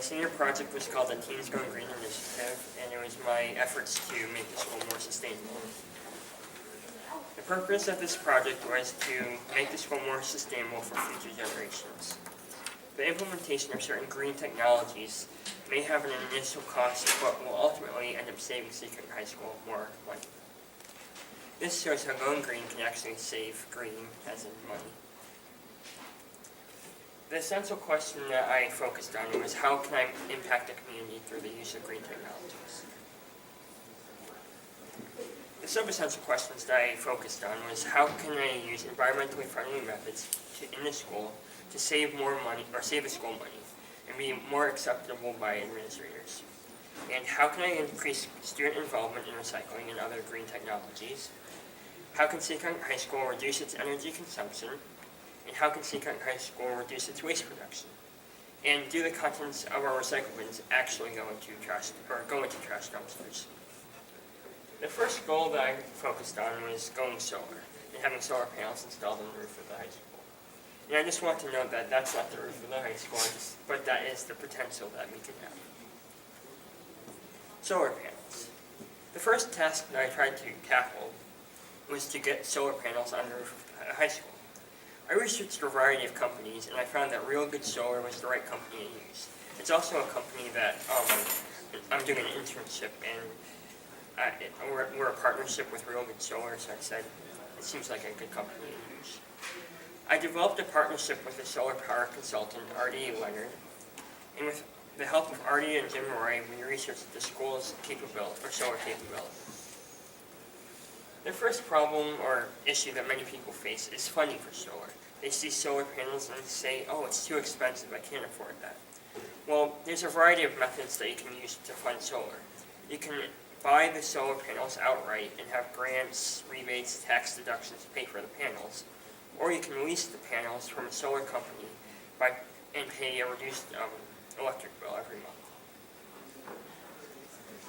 senior project was called the Teens Going Green Initiative, and it was my efforts to make the school more sustainable. The purpose of this project was to make the school more sustainable for future generations. The implementation of certain green technologies may have an initial cost, but will ultimately end up saving Seacon High School more money. This shows how going green can actually save green, as in money. The essential question that I focused on was how can I impact the community through the use of green technologies. The sub-essential questions that I focused on was how can I use environmentally friendly methods in the school to save more money, or save the school money, and be more acceptable by administrators. And how can I increase student involvement in recycling and other green technologies? How can Seacon High School reduce its energy consumption? And how can Seacon High School reduce its waste production? And do the contents of our recycle bins actually go into trash dumpsters? The first goal that I focused on was going solar and having solar panels installed on the roof of the high school. And I just want to note that that's not the roof of the high school, but that is the potential that we can have. Solar panels. The first task that I tried to tackle was to get solar panels on the roof of the high school. I researched a variety of companies, and I found that Real Good Solar was the right company to use. It's also a company that I'm doing an internship in. We're a partnership with Real Good Solar, so I said it seems like a good company to use. I developed a partnership with a solar power consultant, R.D. Leonard, and with the help of R.D. and Jim Roy, we researched the school's solar capability. The first problem or issue that many people face is funding for solar. They see solar panels and say, oh, it's too expensive, I can't afford that. Well, there's a variety of methods that you can use to fund solar. You can buy the solar panels outright and have grants, rebates, tax deductions to pay for the panels. Or you can lease the panels from a solar company and pay a reduced electric bill every month.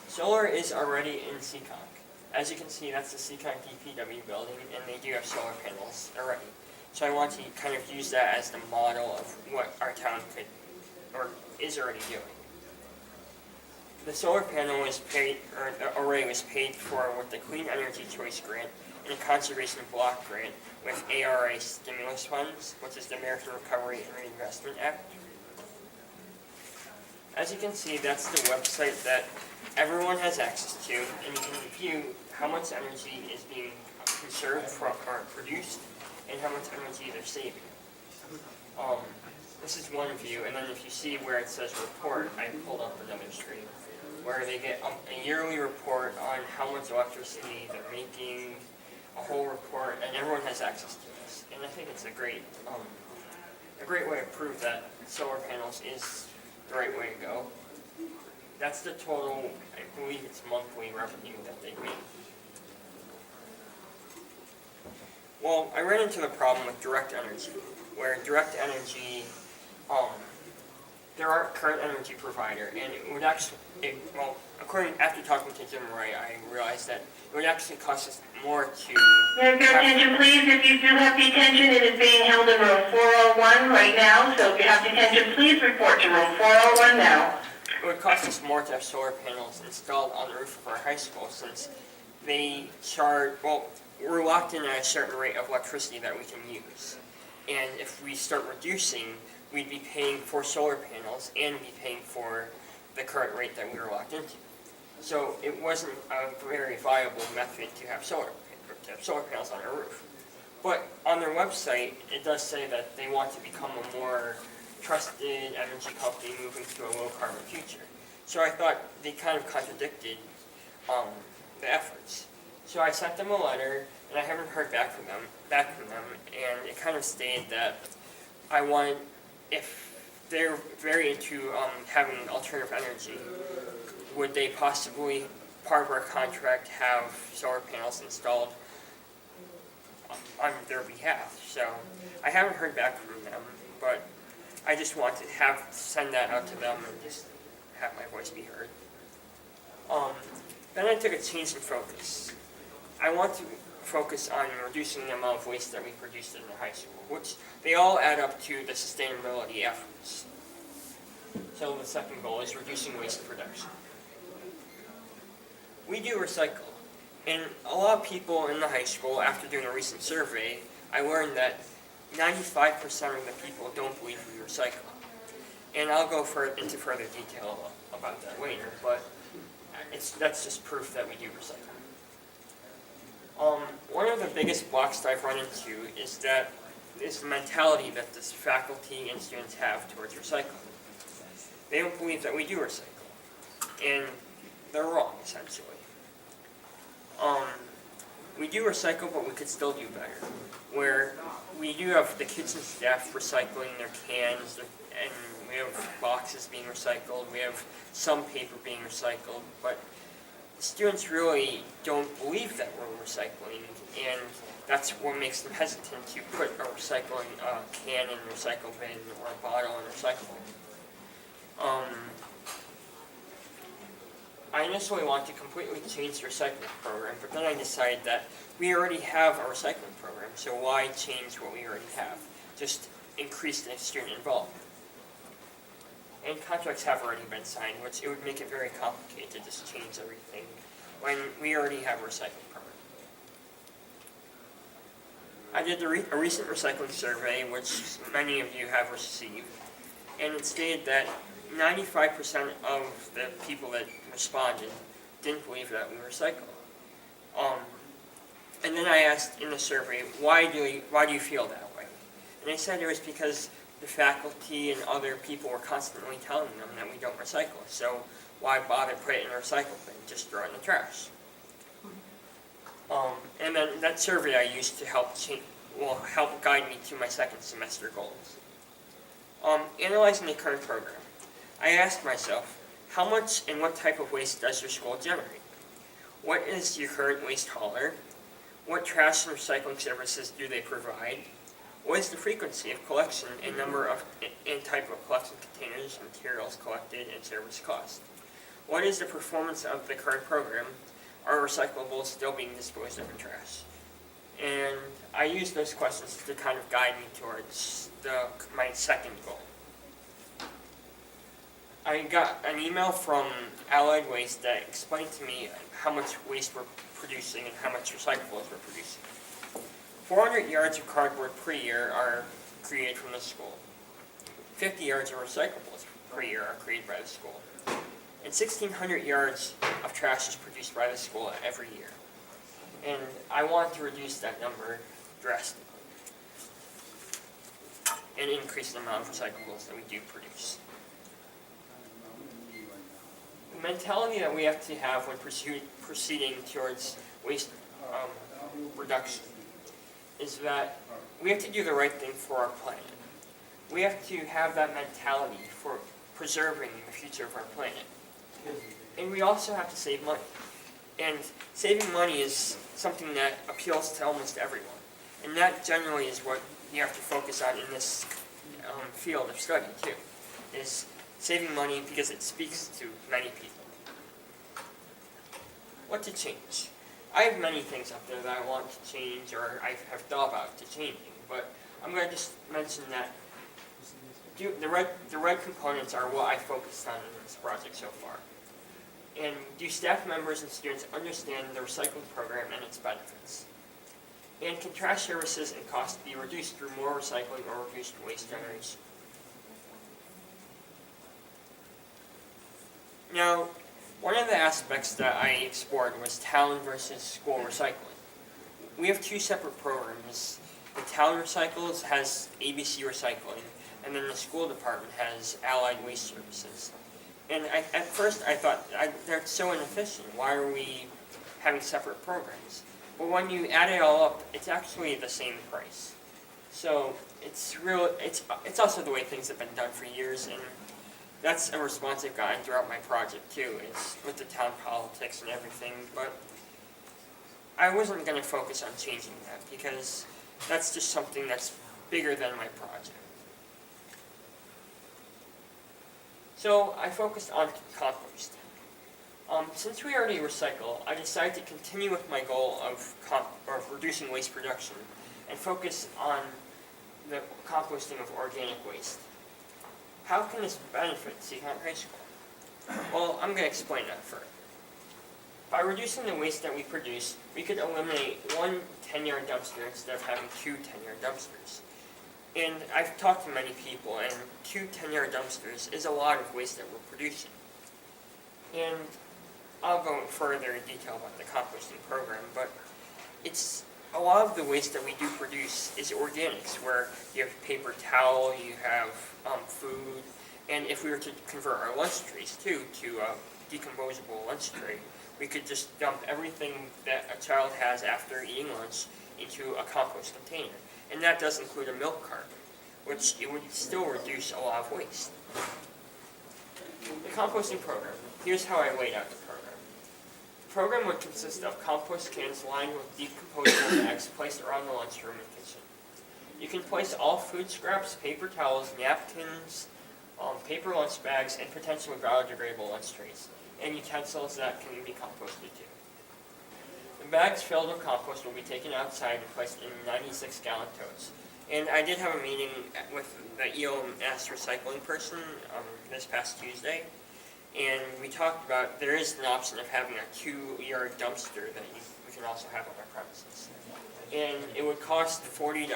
Solar is already in Seacon. As you can see, that's the Seacon DPW building, and they do have solar panels already. So I want to kind of use that as the model of what our town could, or is already doing. The solar panel was paid, or the array was paid for with the Clean Energy Choice Grant and a Conservation Block Grant with ARA stimulus funds, which is the American Recovery and Reinvestment Act. As you can see, that's the website that everyone has access to, and you can view how much energy is being conserved or produced and how much energy they're saving. This is one view, and then if you see where it says report, I pulled up another screen where they get a yearly report on how much electricity they're making, a whole report, and everyone has access to this. And I think it's a great way to prove that solar panels is the right way to go. That's the total, I believe it's monthly revenue that they make. Well, I ran into the problem with direct energy, where direct energy, there are current energy provider, and it would actually, after talking to Jim Roy, I realized that it would actually cost us more to... Your attention, please. If you do have detention, it is being held in room 401 right now, so if you have detention, please report to room 401 now. It would cost us more to have solar panels installed on the roof of our high school since they charge, we're locked in at a certain rate of electricity that we can use. And if we start reducing, we'd be paying for solar panels and be paying for the current rate that we were locked into. So it wasn't a very viable method to have solar panels on our roof. But on their website, it does say that they want to become a more trusted energy company moving to a low-carbon future. So I thought they kind of contradicted the efforts. So I sent them a letter, and I haven't heard back from them, and it kind of stated that I wanted, if they're very into having alternative energy, would they possibly, part of our contract, have solar panels installed on their behalf? So I haven't heard back from them, but I just want to send that out to them and just have my voice be heard. Then I took a change in focus. I want to focus on reducing the amount of waste that we produced in the high school, which they all add up to the sustainability efforts. So until the second goal is reducing waste production. We do recycle, and a lot of people in the high school, after doing a recent survey, I learned that 95% of the people don't believe we recycle. And I'll go into further detail about that later, but that's just proof that we do recycle. One of the biggest blocks that I've run into is the mentality that this faculty and students have towards recycling. They don't believe that we do recycle, and they're wrong, essentially. We do recycle, but we could still do better. Where we do have the kids and staff recycling their cans, and we have boxes being recycled, we have some paper being recycled, but students really don't believe that we're recycling, and that's what makes them hesitant to put a recycling can in a recycle bin or a bottle in a recycle bin. I initially wanted to completely change the recycling program, but then I decided that we already have a recycling program, so why change what we already have? Just increase the student involvement. And contracts have already been signed, which it would make it very complicated to just change everything when we already have a recycling program. I did a recent recycling survey, which many of you have received, and it stated that 95% of the people that responded didn't believe that we recycle. And then I asked in the survey, why do you feel that way? And they said it was because the faculty and other people were constantly telling them that we don't recycle. So why bother put it in a recycle bin? Just throw it in the trash. And then that survey I used to help guide me to my second semester goals. Analyzing the current program, I asked myself, how much and what type of waste does your school generate? What is your current waste hauler? What trash and recycling services do they provide? What is the frequency of collection and number of and type of collection containers, materials collected, and service cost? What is the performance of the current program? Are recyclables still being disposed of in trash? And I used those questions to kind of guide me towards my second goal. I got an email from Allied Waste that explained to me how much waste we're producing and how much recyclables we're producing. 400 yards of cardboard per year are created from the school. 50 yards of recyclables per year are created by the school. And 1,600 yards of trash is produced by the school every year. And I want to reduce that number drastically and increase the amount of recyclables that we do produce. The mentality that we have to have when proceeding towards waste reduction is that we have to do the right thing for our planet. We have to have that mentality for preserving the future of our planet. And we also have to save money. And saving money is something that appeals to almost everyone. And that generally is what you have to focus on in this field of study too, is saving money because it speaks to many people. What to change? I have many things up there that I want to change or I have thought about to changing, but I'm going to just mention that the red components are what I focused on in this project so far. And do staff members and students understand the recycling program and its benefits? And can trash services and costs be reduced through more recycling or reduced waste generation? Now, one of the aspects that I explored was town versus school recycling. We have two separate programs. The town recycles has ABC Recycling, and then the school department has Allied Waste Services. And at first I thought, they're so inefficient. Why are we having separate programs? But when you add it all up, it's actually the same price. So it's also the way things have been done for years, and that's a response I've gotten throughout my project too. It's with the town politics and everything, but I wasn't going to focus on changing that because that's just something that's bigger than my project. So I focused on composting. Since we already recycle, I decided to continue with my goal of reducing waste production and focus on the composting of organic waste. How can this benefit Seacon High School? Well, I'm going to explain that first. By reducing the waste that we produce, we could eliminate one 10-yard dumpster instead of having two 10-yard dumpsters. And I've talked to many people, and two 10-yard dumpsters is a lot of waste that we're producing. And I'll go further in detail about the composting program, but it's a lot of the waste that we do produce is organics, where you have paper towel, you have food, and if we were to convert our lunch trays too to a decomposable lunch tray, we could just dump everything that a child has after eating lunch into a compost container. And that does include a milk carton, which it would still reduce a lot of waste. The composting program. Here's how I laid out the program. The program would consist of compost cans lined with decomposable bags placed around the lunchroom and kitchen. You can place all food scraps, paper towels, napkins, paper lunch bags, and potentially biodegradable lunch trays, and utensils that can be composted too. The bags filled with compost will be taken outside and placed in 96-gallon totes. And I did have a meeting with the EOMS recycling person this past Tuesday, and we talked about there is an option of having a 2-yard dumpster that we can also have on our premises. And it would cost $40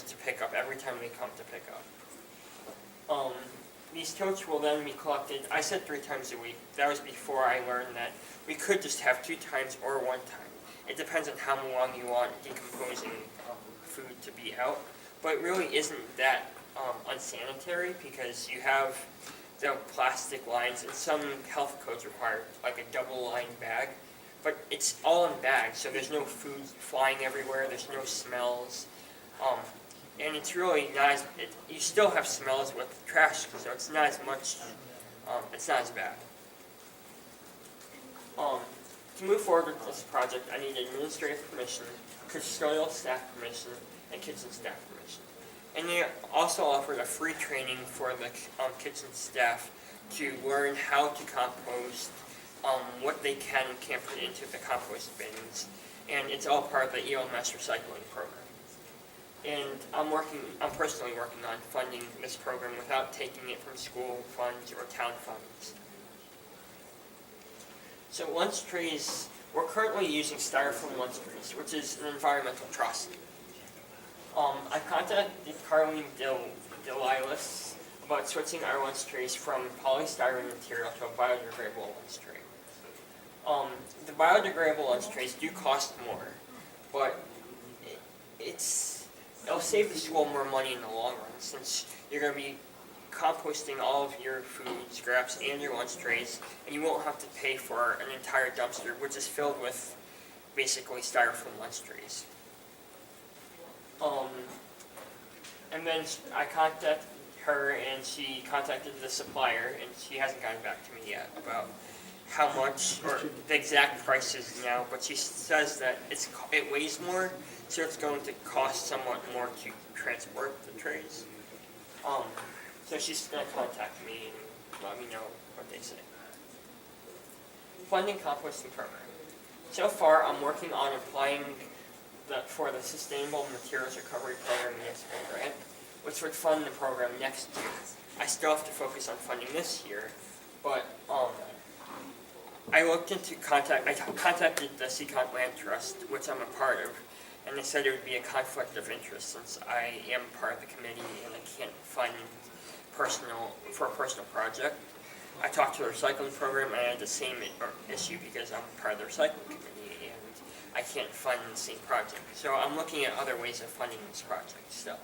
to pick up every time we come to pick up. These totes will then be collected, I said 3 times a week. That was before I learned that we could just have 2 times or 1 time. It depends on how long you want decomposing food to be out. But it really isn't that unsanitary, because you have the plastic lines, and some health codes require like a double-lined bag. But it's all in bags, so there's no food flying everywhere, there's no smells. And it's really not as, you still have smells with trash, so it's not as much, it's not as bad. To move forward with this project, I need administrative permission, custodial staff permission, and kitchen staff permission. And they also offered a free training for the kitchen staff to learn how to compost, what they can and can't put into the compost bins, and it's all part of the EOMS recycling program. And I'm personally working on funding this program without taking it from school funds or town funds. So lunch trays, we're currently using styrofoam lunch trays, which is an environmental atrocity. I contacted Carlene Delilas about switching our lunch trays from polystyrene material to a biodegradable lunch tray. The biodegradable lunch trays do cost more, but it'll save the school more money in the long run, since you're going to be composting all of your food scraps and your lunch trays, and you won't have to pay for an entire dumpster, which is filled with basically styrofoam lunch trays. And then I contacted her, and she contacted the supplier, and she hasn't gotten back to me yet about how much, or the exact prices now, but she says that it weighs more, so it's going to cost somewhat more to transport the trays. So she's going to contact me and let me know what they say. Funding composting program. So far, I'm working on applying for the Sustainable Materials Recovery Program Municipal Grant, which would fund the program next year. I still have to focus on funding this year, but I contacted the Seacon Land Trust, which I'm a part of, and they said it would be a conflict of interest since I am part of the committee and I can't fund for a personal project. I talked to the recycling program, and I had the same issue because I'm part of the recycling committee and I can't fund the same project. So I'm looking at other ways of funding this project still.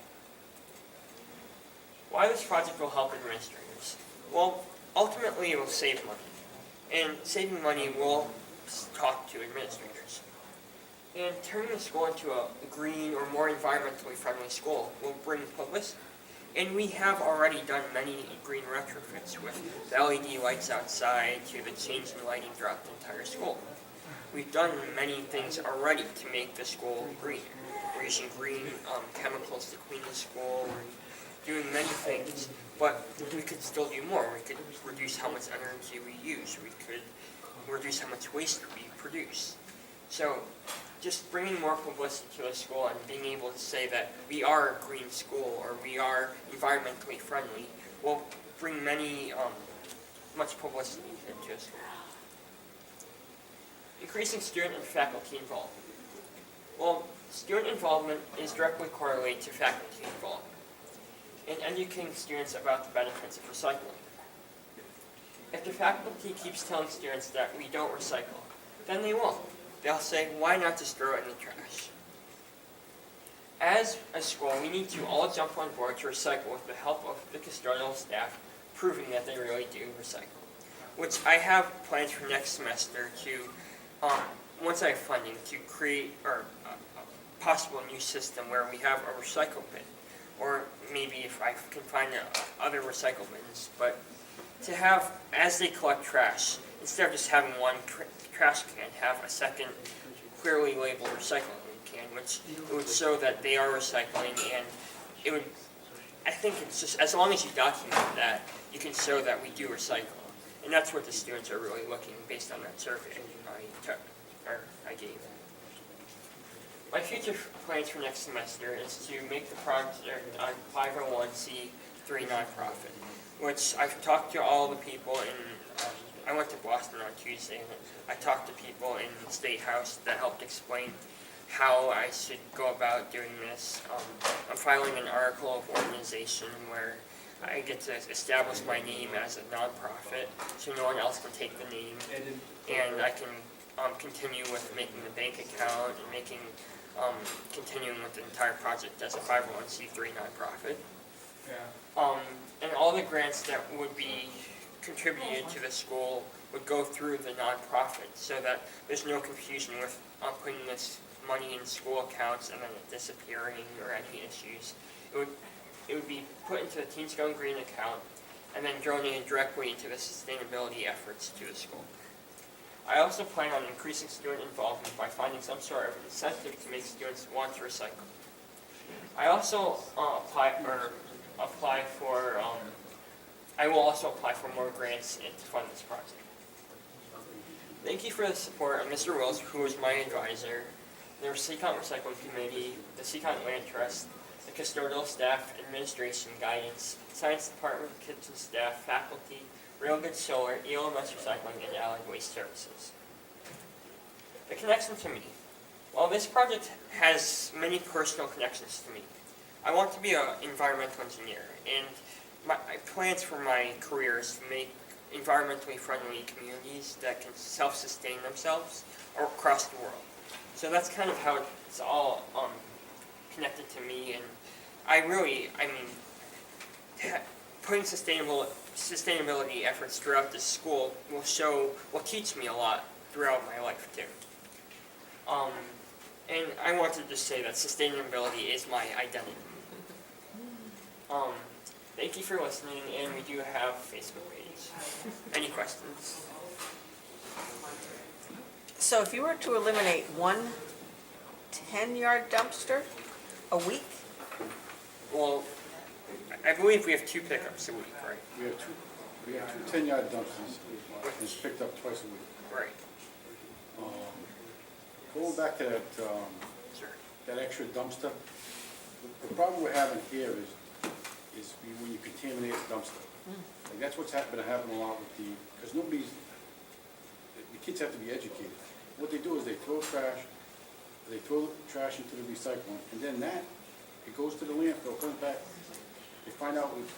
Why this project will help administrators? Well, ultimately it will save money. And saving money will talk to administrators. And turning the school into a green or more environmentally friendly school will bring publicity. And we have already done many green retrofits, with the LED lights outside to the change in lighting throughout the entire school. We've done many things already to make the school greener. We're using green chemicals to clean the school. We're doing many things, but we could still do more. We could reduce how much energy we use. We could reduce how much waste we produce. So just bringing more publicity to the school and being able to say that we are a green school or we are environmentally friendly will bring much publicity into a school. Increasing student and faculty involvement. Well, student involvement is directly correlated to faculty involvement in educating students about the benefits of recycling. If the faculty keeps telling students that we don't recycle, then they won't. They'll say, why not just throw it in the trash? As a school, we need to all jump on board to recycle with the help of the custodial staff, proving that they really do recycle. Which I have plans for next semester to, once I have funding, to create a possible new system where we have a recycle bin. Or maybe if I can find other recycle bins, but to have, as they collect trash, instead of just having one trash can, have a second clearly labeled recycling can, which it would show that they are recycling, and it would, I think it's just, as long as you document that, you can show that we do recycle. And that's what the students are really looking based on that survey I gave. My future plans for next semester is to make the project on 501c3 nonprofit, which I've talked to all the people in, I went to Boston on Tuesday, and I talked to people in the State House that helped explain how I should go about doing this. I'm filing an article of organization where I get to establish my name as a nonprofit, so no one else can take the name, and I can continue with making the bank account and continuing with the entire project as a 501c3 nonprofit. And all the grants that would be contributed to the school would go through the nonprofit, so that there's no confusion with putting this money in school accounts and then it disappearing or any issues. It would be put into the Teens Going Green account and then donated directly into the sustainability efforts to the school. I also plan on increasing student involvement by finding some sort of incentive to make students want to recycle. I also I will also apply for more grants to fund this project. Thank you for the support of Mr. Wills, who was my advisor, the Seacon Recycling Committee, the Seacon Land Trust, the custodial staff, administration, guidance, science department, kitchen staff, faculty, Real Good Solar, ELMS Recycling, and Allied Waste Services. The connection to me. While this project has many personal connections to me, I want to be an environmental engineer, and my plans for my career is to make environmentally friendly communities that can self-sustain themselves across the world. So that's kind of how it's all connected to me, and putting sustainability efforts throughout this school will teach me a lot throughout my life too. And I want to just say that sustainability is my identity. Thank you for listening, and we do have a Facebook page. Any questions? So if you were to eliminate one 10-yard dumpster a week, Well, I believe we have 2 pickups a week, right? We have two 10-yard dumpsters, it's picked up twice a week. Right. Going back to that, Sure. that extra dumpster, the problem we're having here is when you contaminate a dumpster. Like that's what's been happening a lot with because the kids have to be educated. What they do is they throw trash into the recycling, and then it goes to the landfill, comes back, they find out it's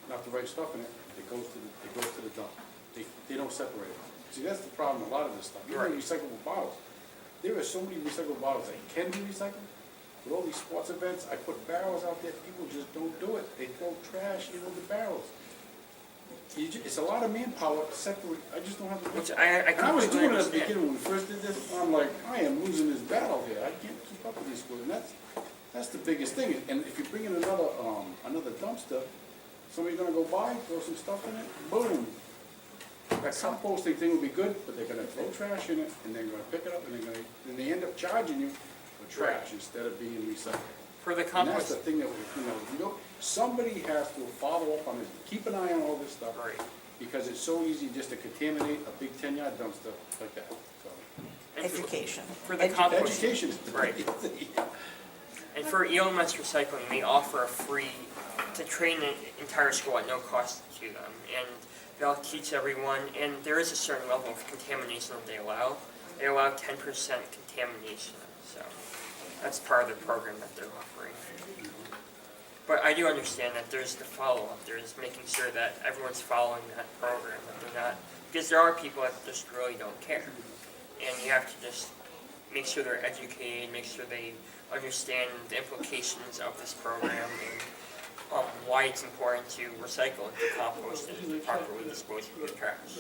not the right stuff in it, it goes to the dump. They don't separate it. See, that's the problem, a lot of this stuff. Even Right. recyclable bottles. There are so many recyclable bottles that can be recycled. With all these sports events, I put barrels out there, people just don't do it. They throw trash into the barrels. It's a lot of manpower to separate, I just don't have the. Which I And I was completely doing it at the understand. beginning when we first did this, I'm like, I am losing this battle here, I can't keep up with these schools, and that's the biggest thing. And if you bring in another dumpster, somebody's gonna go by, throw some stuff in it, boom. That composting thing will be good, but they're gonna throw trash in it, and they're gonna pick it up, and they end up charging you for trash instead of being recycled. For the And that's compost, the thing that, somebody has to follow up on this, keep an eye on all this stuff. right. Because it's so easy just to contaminate a big 10-yard dumpster like that, so. And for- education. For the compost, Education is the Right. big thing. and for ELMS Recycling, they offer a free to train the entire school at no cost to them, and they'll teach everyone, and there is a certain level of contamination that they allow. They allow 10% contamination, so that's part of the program that they're offering. But I do understand that there's the follow-up, there's making sure that everyone's following that program, that they're not, because there are people that just really don't care. And you have to just make sure they're educated, make sure they understand the implications of this program and why it's important to recycle and to compost and to properly dispose of your trash.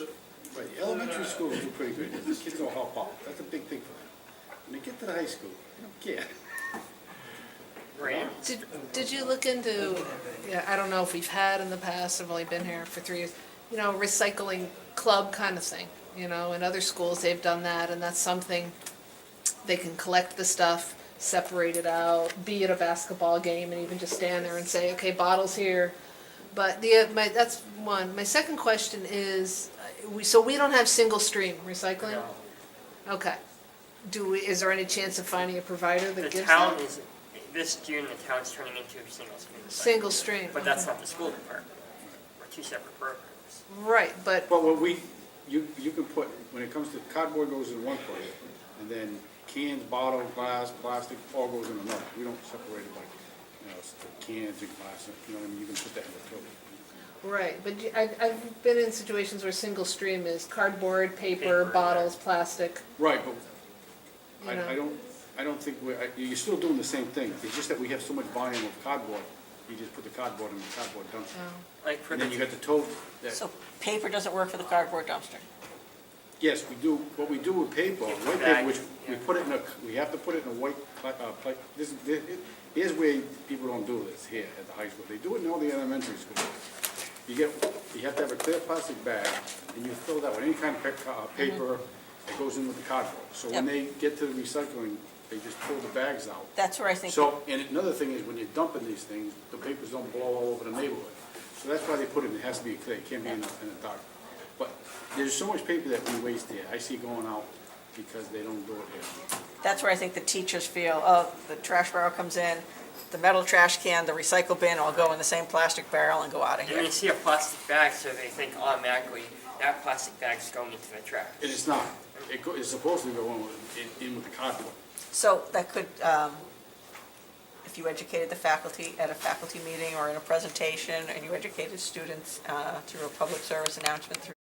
But the elementary schools do pretty good, the kids will help out, that's a big thing for them. When they get to the high school, they don't care. Right? Did you look into, yeah, I don't know if we've had in the past, I've only been here for 3 years, recycling club kind of thing, in other schools they've done that, and that's something, they can collect the stuff, separate it out, be at a basketball game and even just stand there and say, okay, bottles here. But that's one. My second question is, so we don't have single stream recycling? No. Okay. Is there any chance of finding a provider The that gives town that? is, this June, the town's turning into a single stream. Single stream. But that's not the school department. We're two separate programs. Right, but, But what you can put, when it comes to cardboard goes in one place, and then cans, bottle, glass, plastic, all goes in another. We don't separate it like, cans and glass, you can put that in the toilet. right, but I've been in situations where single stream is cardboard, paper, Paper, bottles, plastic. Right, but You know. I don't think you're still doing the same thing. It's just that we have so much volume of cardboard, you just put the cardboard in the cardboard dumpster. Like for And the, then you got the tote, that, So paper doesn't work for the cardboard dumpster? yes, we do, what we do with paper, Yeah, white bag, paper, which we yeah. put it in we have to put it in a white, plate. Here's where people don't do this here at the high school. They do it in all the elementary schools. You have to have a clear plastic bag, and you fill that with any kind of paper that goes in with the cardboard. So when Yep. they get to the recycling, they just pull the bags out. That's where I think, So, and another thing is when you're dumping these things, the papers don't blow all over the neighborhood. So that's why they put it has to be clear, it can't be in the dark. But there's so much paper that we waste here, I see going out because they don't do it here. that's where I think the teachers feel, oh, the trash barrel comes in, the metal trash can, the recycle bin all go in the same plastic barrel and go out of and here. they see a plastic bag, so they think automatically that plastic bag's going into the trash. And it's not, it's supposed to go in with the cardboard. So that could, if you educated the faculty at a faculty meeting or in a presentation, and you educated students through a public service announcement through